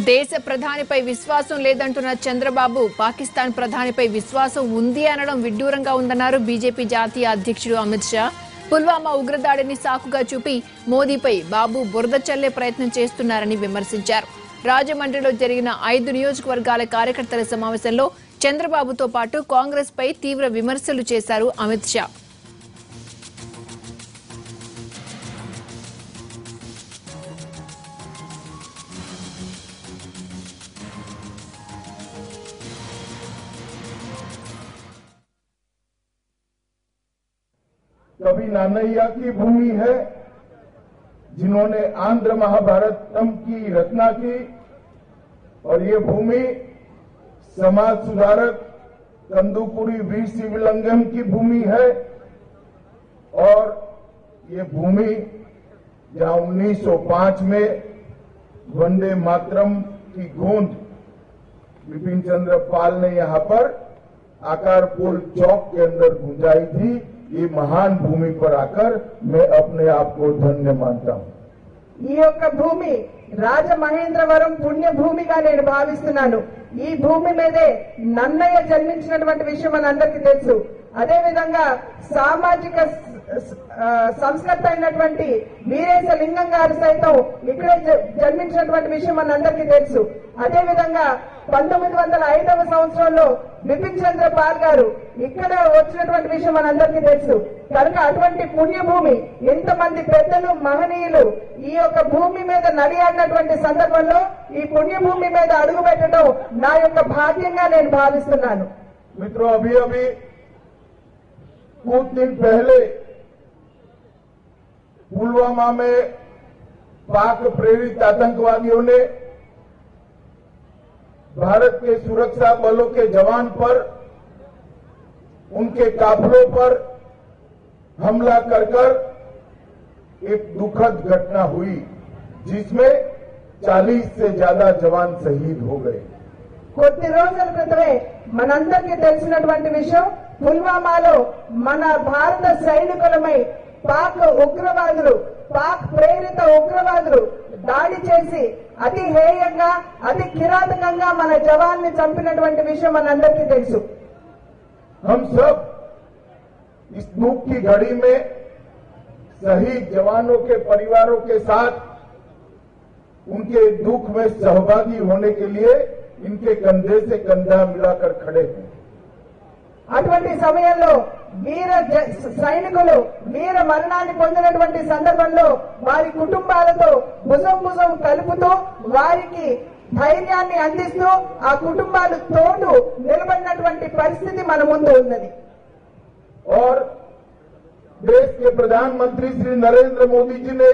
దేశ ప్రధానిపై విశ్వాసం లేదంటున్న చంద్రబాబు పాకిస్తాన్ ప్రధానిపై విశ్వాసం ఉంది అనడం విడ్డూరంగా ఉందన్నారు బీజేపీ జాతీయ అధ్యక్షుడు అమిత్ షా. పుల్వామా ఉగ్రదాడిని సాకుగా చూపి మోదీపై బాబు బురద చల్లే ప్రయత్నం చేస్తున్నారని విమర్శించారు. రాజమండ్రిలో జరిగిన 5 నియోజకవర్గాల కార్యకర్తల సమావేశంలో చంద్రబాబుతో పాటు కాంగ్రెస్ పై తీవ్ర విమర్శలు చేశారు అమిత్ షా. कभी नानैया की भूमि है जिन्होंने आंध्र महाभारतम की रचना की और ये भूमि समाज सुधारक कंदुकुरी वीर शिवलिंगम की भूमि है और ये भूमि जहां 1905 में वंदे मातरम की गूंज विपिन चंद्र पाल ने यहां पर आकारपोल चौक के अंदर गूंजाई थी. ये महान भूमि पर आकर मैं अपने आप को धन्य मानता हूं. ఈ యొక్క భూమి రాజమహేంద్రవరం పుణ్య భూమిగా నేను భావిస్తున్నాను. ఈ భూమి మీదే నన్నయ్య జన్మించినటువంటి విషయం మనందరికీ తెలుసు. అదే విధంగా సామాజిక సంస్కర్త అయినటువంటి వీరేశలింగం గారు సైతం ఇక్కడే జన్మించినటువంటి విషయం మనందరికీ తెలుసు. అదే విధంగా 1905వ సంవత్సరంలో బిపిన్ చంద్ర పాల్ గారు ఇక్కడ వచ్చినటువంటి విషయం మనందరికీ తెలుసు. కనుక అటువంటి పుణ్యభూమి ఎంతమంది పెద్దలు మహనీయులు ఈ యొక్క భూమి మీద నడియాడినటువంటి సందర్భంలో ఈ పుణ్యభూమి మీద అడుగు పెట్టడం నా యొక్క భాగ్యంగా నేను భావిస్తున్నాను. मित्रों, अभी अभी कुछ दिन पहले पुलवामा में पाक प्रेरित आतंकवादियों ने भारत के सुरक्षा बलों के जवान पर, उनके काफिलों पर हमला कर एक दुखद घटना हुई जिसमें 40 से ज्यादा जवान शहीद हो गए. కొద్ది రోజుల క్రితమే మనందరికీ తెలిసినటువంటి విషయం, పుల్వామాలో మన భారత సైనికులపై పాక్ ఉగ్రవాదులు, పాక్ ప్రేరిత ఉగ్రవాదులు దాడి చేసి అతి హేయంగా, అతి కిరాతకంగా మన జవాన్ని చంపినటువంటి విషయం మనందరికీ తెలుసు. हम सब इस दुख की घड़ी में शहीद जवानों के परिवारों के साथ उनके दुख में सहभागी होने के लिए इनके कंधे से कंधा मिलाकर खड़े हैं. అటువంటి సమయంలో వీర సైనికులు వీర మరణాన్ని పొందినటువంటి సందర్భంలో వారి కుటుంబాలతో భుజం కలుపుతూ వారికి ధైర్యాన్ని అందిస్తూ ఆ కుటుంబాలు తోడు నిలబడినటువంటి పరిస్థితి మన ముందు ఉన్నది. और देश के प्रधानमंत्री श्री नरेंद्र मोदी जी ने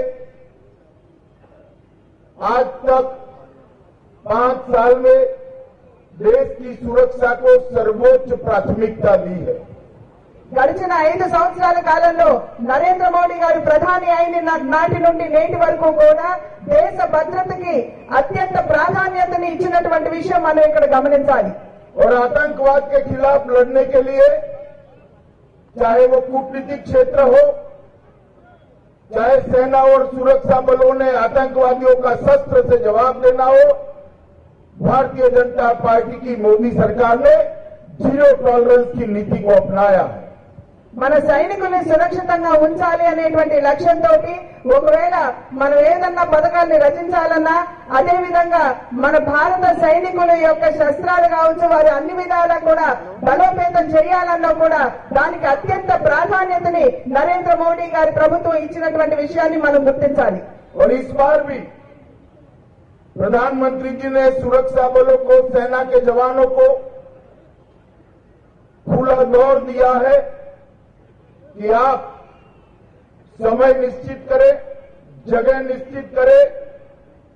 आज तक 5 साल में देश की सुरक्षा को सर्वोच्च प्राथमिकता दी है. గడిచిన 5 సంవత్సరాల కాలంలో నరేంద్ర మోడీ గారు ప్రధాని అయిన నాటి నుండి నేటి వరకు కూడా దేశ భద్రతకి అత్యంత ప్రాధాన్యతని ఇచ్చినటువంటి విషయం మనం ఇక్కడ గమనించాలి. और आतंकवाद के खिलाफ लड़ने के लिए चाहे वो कूटनीतिक क्षेत्र हो, चाहे सेना और सुरक्षा बलों ने आतंकवादियों का शस्त्र से जवाब देना हो, भारतीय जनता पार्टी की मोदी सरकार ने जीरो टॉलरेंस की नीति को अपनाया है. మన సైనికుల్ని సురక్షితంగా ఉంచాలి అనేటువంటి లక్ష్యంతో ఒకవేళ మనం ఏదన్నా పథకాన్ని రచించాలన్నా, అదే విధంగా మన భారత సైనికుల యొక్క శస్త్రాలు కావచ్చు, వారి అన్ని విధాలా కూడా బలోపేతం చేయాలన్నా కూడా దానికి అత్యంత ప్రాధాన్యతని నరేంద్ర మోడీ గారి ప్రభుత్వం ఇచ్చినటువంటి విషయాన్ని మనం గుర్తించాలి. और इस बार भी प्रधानमंत्री जी ने सुरक्षा बलों को, सेना के जवानों को खुला दौर दिया है कि आप समय निश्चित करें, जगह निश्चित करें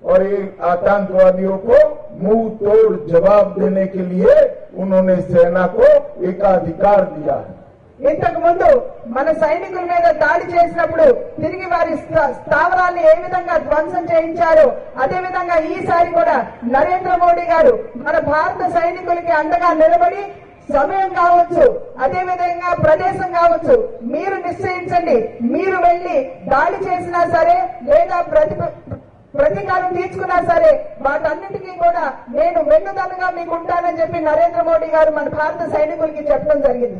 और ये आतंकवादियों को मुंह तोड़ जवाब देने के लिए उन्होंने सेना को एकाधिकार दिया है. ఇంతకు ముందు మన సైనికుల మీద దాడి చేసినప్పుడు తిరిగి వారి స్థావరాన్ని ఏ విధంగా ధ్వంసం చేయించారో అదే విధంగా ఈసారి కూడా నరేంద్ర మోడీ గారు మన భారత సైనికులకి అండగా నిలబడి సమయం కావచ్చు, అదే విధంగా ప్రదేశం కావచ్చు, మీరు నిశ్చయించండి. మీరు వెళ్లి దాడి చేసినా సరే లేదా ప్రతీకారం తీర్చుకున్నా సరే వాటన్నిటికీ కూడా నేను వెన్నుదన్నుగా మీకు ఉంటానని చెప్పి నరేంద్ర మోడీ గారు మన భారత సైనికులకి చెప్పడం జరిగింది.